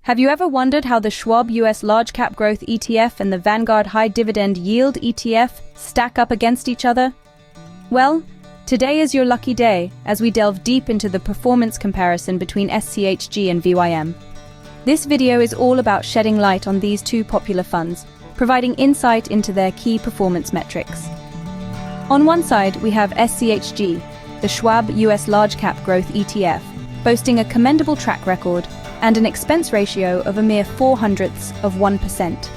Have you ever wondered how the Schwab US Large Cap Growth ETF and the Vanguard High Dividend Yield ETF stack up against each other? Well, today is your lucky day as we delve deep into the performance comparison between SCHG and VYM. This video is all about shedding light on these two popular funds, providing insight into their key performance metrics. On one side, we have SCHG, the Schwab US Large Cap Growth ETF, boasting a commendable track record and an expense ratio of a mere 0.04%.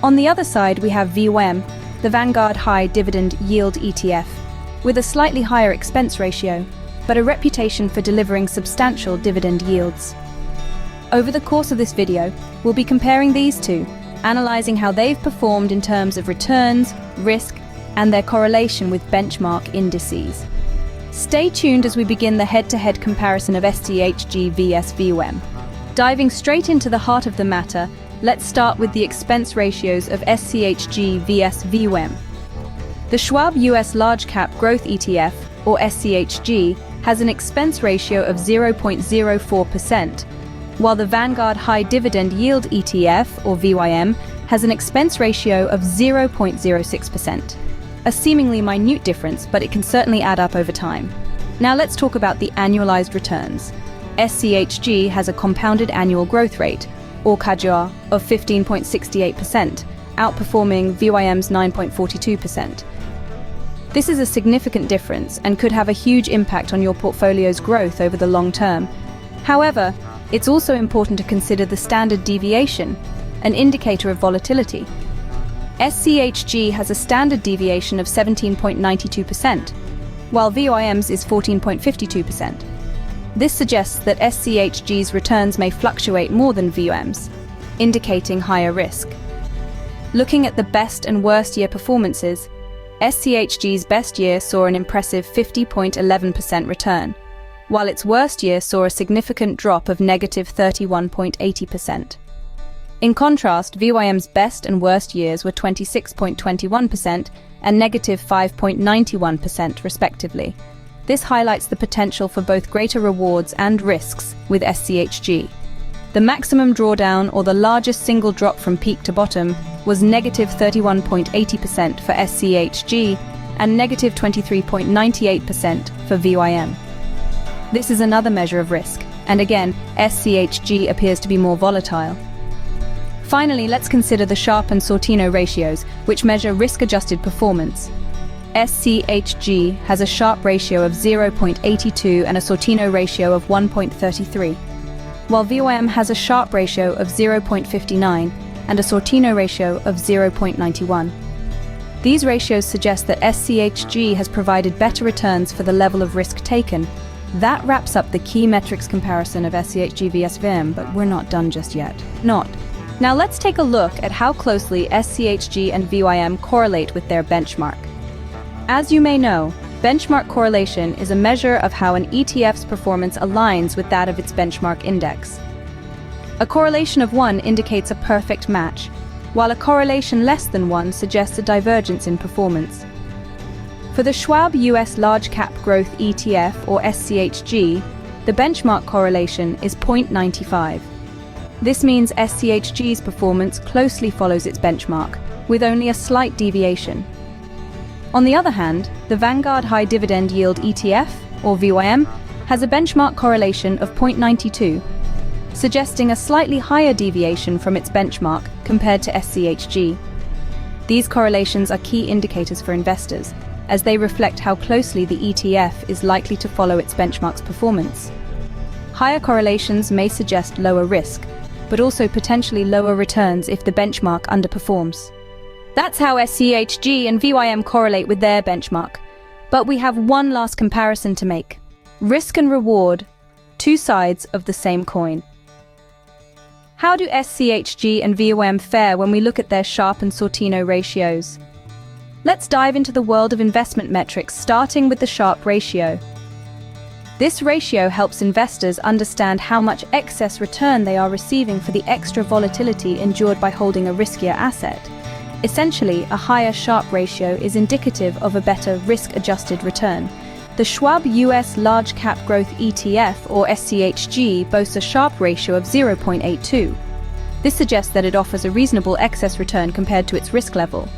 On the other side, we have VYM, the Vanguard High Dividend Yield ETF, with a slightly higher expense ratio, but a reputation for delivering substantial dividend yields. Over the course of this video, we'll be comparing these two, analyzing how they've performed in terms of returns, risk, and their correlation with benchmark indices. Stay tuned as we begin the head-to-head comparison of SCHG vs VYM. Diving straight into the heart of the matter, let's start with the expense ratios of SCHG vs VYM. The Schwab US Large Cap Growth ETF, or SCHG, has an expense ratio of 0.04%, while the Vanguard High Dividend Yield ETF, or VYM, has an expense ratio of 0.06%. A seemingly minute difference, but it can certainly add up over time. Now let's talk about the annualized returns. SCHG has a compounded annual growth rate, or CAGR, of 15.68%, outperforming VYM's 9.42%. This is a significant difference and could have a huge impact on your portfolio's growth over the long term. However, it's also important to consider the standard deviation, an indicator of volatility. SCHG has a standard deviation of 17.92%, while VYM's is 14.52%. This suggests that SCHG's returns may fluctuate more than VYM's, indicating higher risk. Looking at the best and worst year performances, SCHG's best year saw an impressive 50.11% return, while its worst year saw a significant drop of negative 31.80%. In contrast, VYM's best and worst years were 26.21% and negative 5.91% respectively. This highlights the potential for both greater rewards and risks with SCHG. The maximum drawdown, or the largest single drop from peak to bottom, was negative 31.80% for SCHG and negative 23.98% for VYM. This is another measure of risk, and again, SCHG appears to be more volatile. Finally, let's consider the Sharpe and Sortino ratios, which measure risk-adjusted performance. SCHG has a Sharpe ratio of 0.82 and a Sortino ratio of 1.33, while VYM has a Sharpe ratio of 0.59 and a Sortino ratio of 0.91. These ratios suggest that SCHG has provided better returns for the level of risk taken. That wraps up the key metrics comparison of SCHG vs VYM, but we're not done just yet. Now let's take a look at how closely SCHG and VYM correlate with their benchmark. As you may know, benchmark correlation is a measure of how an ETF's performance aligns with that of its benchmark index. A correlation of 1 indicates a perfect match, while a correlation less than 1 suggests a divergence in performance. For the Schwab US Large Cap Growth ETF, or SCHG, the benchmark correlation is 0.95. This means SCHG's performance closely follows its benchmark, with only a slight deviation. On the other hand, the Vanguard High Dividend Yield ETF, or VYM, has a benchmark correlation of 0.92, suggesting a slightly higher deviation from its benchmark compared to SCHG. These correlations are key indicators for investors, as they reflect how closely the ETF is likely to follow its benchmark's performance. Higher correlations may suggest lower risk, but also potentially lower returns if the benchmark underperforms. That's how SCHG and VYM correlate with their benchmark. But we have one last comparison to make. Risk and reward, two sides of the same coin. How do SCHG and VYM fare when we look at their Sharpe and Sortino ratios? Let's dive into the world of investment metrics, starting with the Sharpe ratio. This ratio helps investors understand how much excess return they are receiving for the extra volatility endured by holding a riskier asset. Essentially, a higher Sharpe ratio is indicative of a better risk-adjusted return, The Schwab US Large Cap Growth ETF, or SCHG, boasts a Sharpe Ratio of 0.82. This suggests that it offers a reasonable excess return compared to its risk level.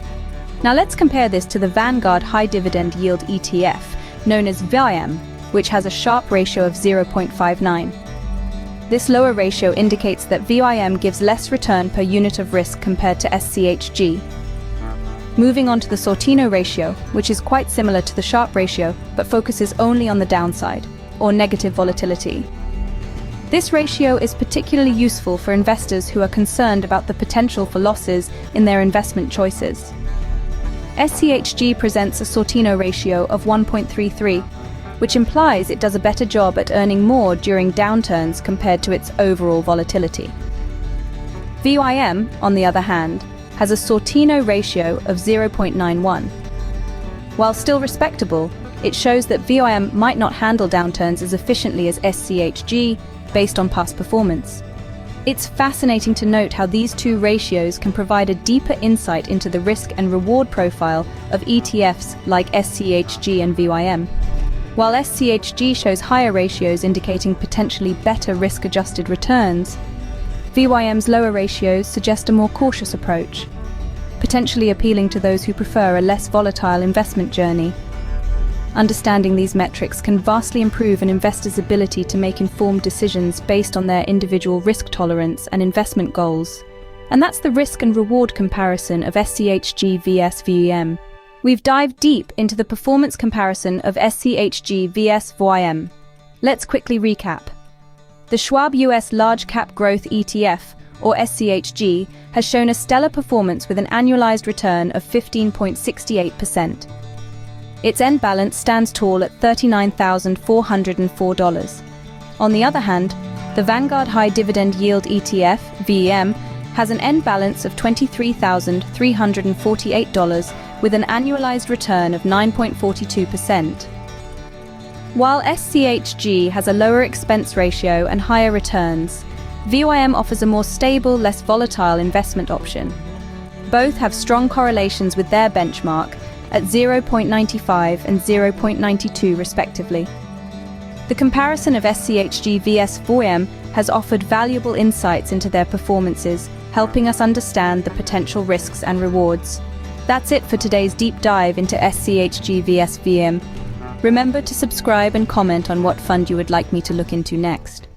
Now let's compare this to the Vanguard High Dividend Yield ETF, known as VYM, which has a Sharpe Ratio of 0.59. This lower ratio indicates that VYM gives less return per unit of risk compared to SCHG. Moving on to the Sortino Ratio, which is quite similar to the Sharpe Ratio, but focuses only on the downside, or negative volatility. This ratio is particularly useful for investors who are concerned about the potential for losses in their investment choices. SCHG presents a Sortino Ratio of 1.33, which implies it does a better job at earning more during downturns compared to its overall volatility. VYM, on the other hand, has a Sortino Ratio of 0.91. While still respectable, it shows that VYM might not handle downturns as efficiently as SCHG based on past performance. It's fascinating to note how these two ratios can provide a deeper insight into the risk and reward profile of ETFs like SCHG and VYM. While SCHG shows higher ratios indicating potentially better risk-adjusted returns, VYM's lower ratios suggest a more cautious approach, potentially appealing to those who prefer a less volatile investment journey. Understanding these metrics can vastly improve an investor's ability to make informed decisions based on their individual risk tolerance and investment goals. And that's the risk and reward comparison of SCHG vs VYM. We've dived deep into the performance comparison of SCHG vs VYM. Let's quickly recap. The Schwab US Large Cap Growth ETF, or SCHG, has shown a stellar performance with an annualized return of 15.68%. Its end balance stands tall at $39,404. On the other hand, the Vanguard High Dividend Yield ETF, VYM, has an end balance of $23,348 with an annualized return of 9.42%. While SCHG has a lower expense ratio and higher returns, VYM offers a more stable, less volatile investment option. Both have strong correlations with their benchmark at 0.95 and 0.92 respectively. The comparison of SCHG vs VYM has offered valuable insights into their performances, helping us understand the potential risks and rewards. That's it for today's deep dive into SCHG vs VYM. Remember to subscribe and comment on what fund you would like me to look into next.